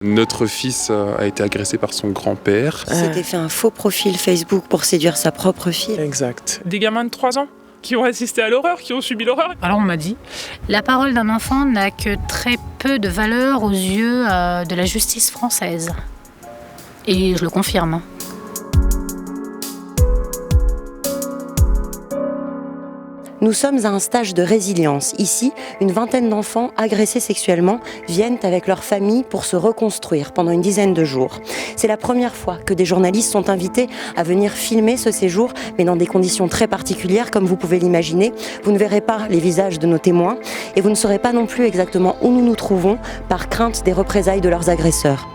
Notre fils a été agressé par son grand-père. Il s'était fait un faux profil Facebook pour séduire sa propre fille. Exact. Des gamins de 3 ans qui ont assisté à l'horreur, qui ont subi l'horreur. Alors on m'a dit, la parole d'un enfant n'a que très peu de valeur aux yeux de la justice française. Et je le confirme. Nous sommes à un stage de résilience. Ici, une vingtaine d'enfants agressés sexuellement viennent avec leur famille pour se reconstruire pendant une dizaine de jours. C'est la première fois que des journalistes sont invités à venir filmer ce séjour, mais dans des conditions très particulières, comme vous pouvez l'imaginer. Vous ne verrez pas les visages de nos témoins et vous ne saurez pas non plus exactement où nous nous trouvons par crainte des représailles de leurs agresseurs.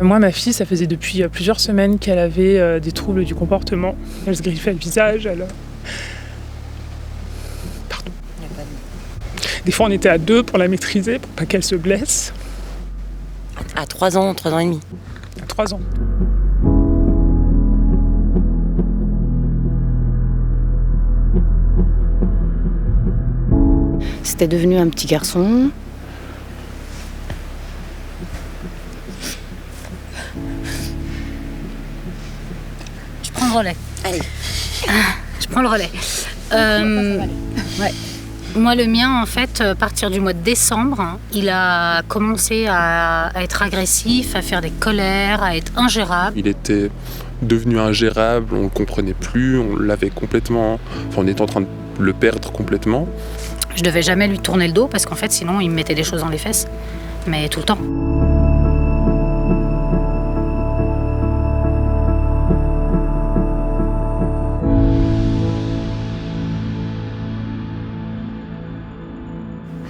Moi, ma fille, ça faisait depuis plusieurs semaines qu'elle avait des troubles du comportement. Elle se griffait le visage, Pardon. Des fois, on était à 2 pour la maîtriser, pour pas qu'elle se blesse. À 3 ans et demi. À 3 ans. C'était devenu un petit garçon. Je prends le relais. Allez. Je prends le relais. Ouais. Moi, le mien, en fait, à partir du mois de décembre, il a commencé à être agressif, à faire des colères, à être ingérable. Il était devenu ingérable, on ne le comprenait plus, on l'avait complètement... Enfin, on était en train de le perdre complètement. Je devais jamais lui tourner le dos parce qu'en fait, sinon, il me mettait des choses dans les fesses. Mais tout le temps.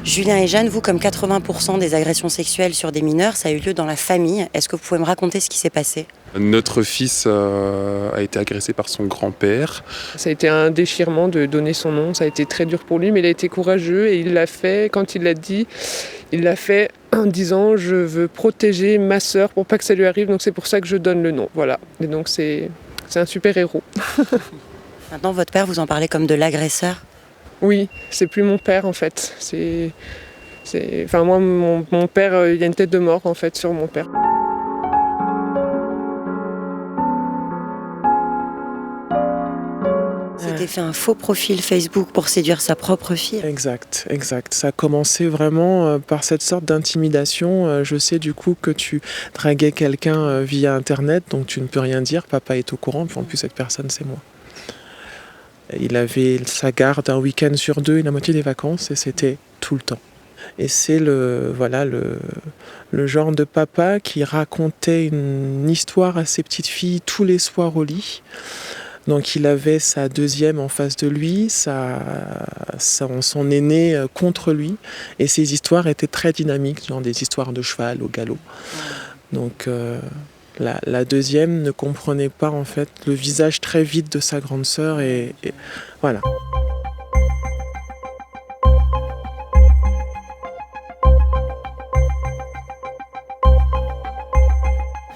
Julien et Jeanne, vous, comme 80% des agressions sexuelles sur des mineurs, ça a eu lieu dans la famille. Est-ce que vous pouvez me raconter ce qui s'est passé ? Notre fils a été agressé par son grand-père. Ça a été un déchirement de donner son nom, ça a été très dur pour lui, mais il a été courageux et il l'a fait, quand il l'a dit, il l'a fait en disant « je veux protéger ma sœur pour pas que ça lui arrive, donc c'est pour ça que je donne le nom ». Voilà, et donc c'est un super héros. Maintenant, votre père, vous en parlez comme de l'agresseur ? Oui, c'est plus mon père en fait. Enfin moi, mon père, il y a une tête de mort en fait sur mon père. S'était fait un faux profil Facebook pour séduire sa propre fille. Exact. Ça a commencé vraiment par cette sorte d'intimidation. Je sais du coup que tu draguais quelqu'un via Internet, donc tu ne peux rien dire. Papa est au courant, puis en plus cette personne c'est moi. Il avait sa garde un week-end sur 2 et la moitié des vacances et c'était tout le temps. Et c'est le genre de papa qui racontait une histoire à ses petites filles tous les soirs au lit. Donc il avait sa deuxième en face de lui, son aîné contre lui. Et ces histoires étaient très dynamiques, genre des histoires de cheval au galop. Donc la deuxième ne comprenait pas en fait le visage très vide de sa grande sœur et voilà.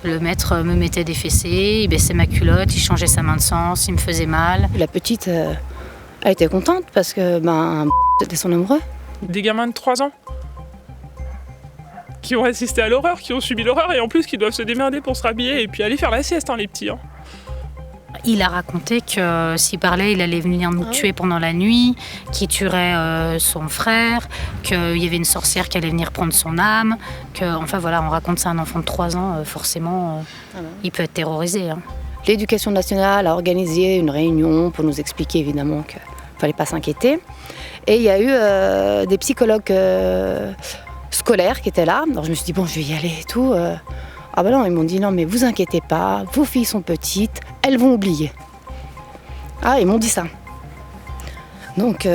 Le maître me mettait des fessées, il baissait ma culotte, il changeait sa main de sens, il me faisait mal. La petite, elle était contente parce que c'était son amoureux. Des gamins de 3 ans qui ont assisté à l'horreur, qui ont subi l'horreur et en plus qui doivent se démerder pour se rhabiller et puis aller faire la sieste, les petits. Il a raconté que s'il parlait, il allait venir nous tuer pendant la nuit, qu'il tuerait son frère, qu'il y avait une sorcière qui allait venir prendre son âme, enfin voilà, on raconte ça à un enfant de 3 ans, forcément, il peut être terrorisé. L'éducation nationale a organisé une réunion pour nous expliquer évidemment qu'il ne fallait pas s'inquiéter. Et il y a eu des psychologues scolaires qui étaient là. Alors je me suis dit, bon, je vais y aller et tout. Ah ben non, ils m'ont dit, non mais vous inquiétez pas, vos filles sont petites, elles vont oublier. Ah, ils m'ont dit ça. Donc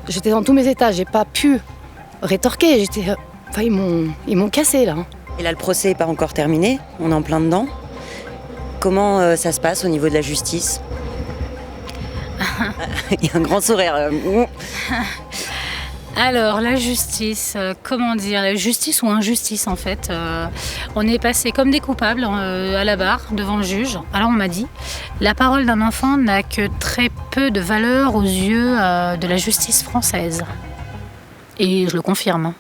j'étais dans tous mes états, j'ai pas pu rétorquer, ils m'ont cassé là. Et là, le procès n'est pas encore terminé, on est en plein dedans. Comment ça se passe au niveau de la justice ? Il y a un grand sourire. Alors, la justice, comment dire, la justice ou injustice en fait. On est passé comme des coupables à la barre devant le juge. Alors on m'a dit, la parole d'un enfant n'a que très peu de valeur aux yeux de la justice française. Et je le confirme.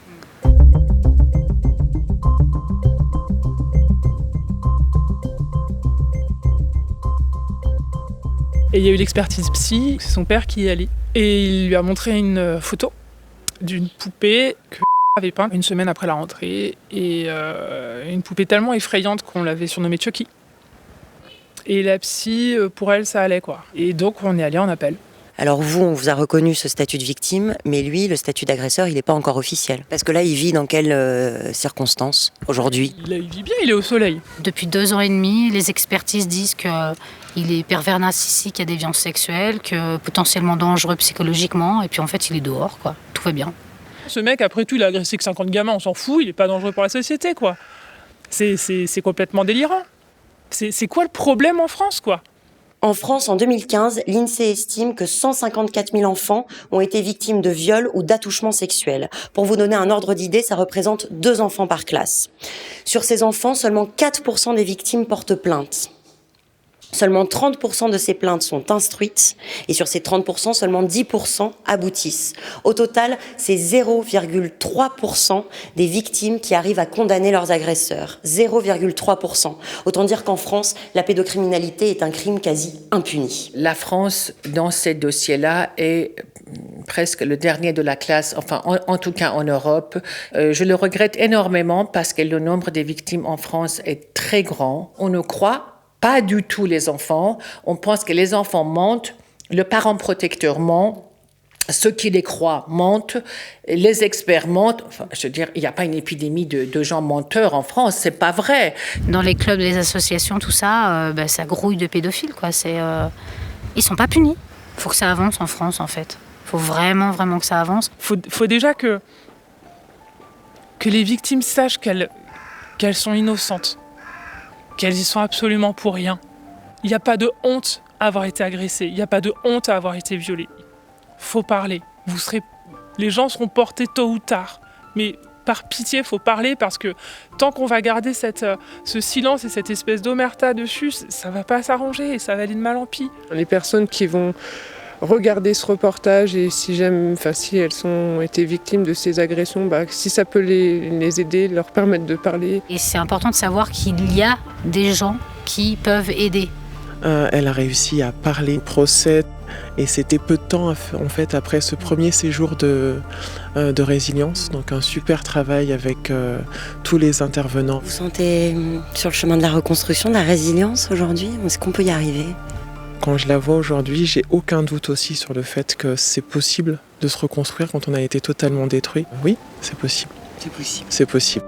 Et il y a eu l'expertise psy, c'est son père qui y est allé. Et il lui a montré une photo d'une poupée que avait peinte une semaine après la rentrée. Et une poupée tellement effrayante qu'on l'avait surnommée Chucky. Et la psy, pour elle, ça allait quoi. Et donc on est allé en appel. Alors vous, on vous a reconnu ce statut de victime, mais lui, le statut d'agresseur, il n'est pas encore officiel. Parce que là, il vit dans quelles circonstances aujourd'hui ? Il vit bien, il est au soleil. Depuis 2 ans et demi, les expertises disent qu'il est pervers narcissique à déviance sexuelle, que potentiellement dangereux psychologiquement, et puis en fait, il est dehors, quoi. Tout va bien. Ce mec, après tout, il a agressé que 50 gamins, on s'en fout, il est pas dangereux pour la société, quoi. C'est complètement délirant. C'est quoi le problème en France, quoi ? En France, en 2015, l'INSEE estime que 154 000 enfants ont été victimes de viols ou d'attouchements sexuels. Pour vous donner un ordre d'idée, ça représente 2 enfants par classe. Sur ces enfants, seulement 4% des victimes portent plainte. Seulement 30% de ces plaintes sont instruites et sur ces 30%, seulement 10% aboutissent. Au total, c'est 0,3% des victimes qui arrivent à condamner leurs agresseurs. 0,3%. Autant dire qu'en France, la pédocriminalité est un crime quasi impuni. La France, dans ces dossiers-là, est presque le dernier de la classe, enfin en tout cas en Europe. Je le regrette énormément parce que le nombre des victimes en France est très grand. On ne croit pas du tout les enfants. On pense que les enfants mentent, le parent protecteur ment, ceux qui les croient mentent, les experts mentent. Enfin, je veux dire, il n'y a pas une épidémie de gens menteurs en France, c'est pas vrai. Dans les clubs, les associations, tout ça, ça grouille de pédophiles, quoi. Ils sont pas punis. Il faut que ça avance en France, en fait. Il faut vraiment, vraiment que ça avance. Faut déjà que les victimes sachent qu'elles sont innocentes. Qu'elles y sont absolument pour rien. Il n'y a pas de honte à avoir été agressé, il n'y a pas de honte à avoir été violé. Faut parler. Les gens seront portés tôt ou tard. Mais par pitié, faut parler parce que tant qu'on va garder ce silence et cette espèce d'omerta dessus, ça va pas s'arranger et ça va aller de mal en pis. Les personnes qui vont regarder ce reportage et si elles ont été victimes de ces agressions, si ça peut les aider, leur permettre de parler. Et c'est important de savoir qu'il y a des gens qui peuvent aider. Elle a réussi à parler au procès et c'était peu de temps en fait après ce premier séjour de résilience, donc un super travail avec tous les intervenants. Vous sentez sur le chemin de la reconstruction, de la résilience aujourd'hui ? Est-ce qu'on peut y arriver ? Quand je la vois aujourd'hui, j'ai aucun doute aussi sur le fait que c'est possible de se reconstruire quand on a été totalement détruit. Oui, c'est possible. C'est possible. C'est possible.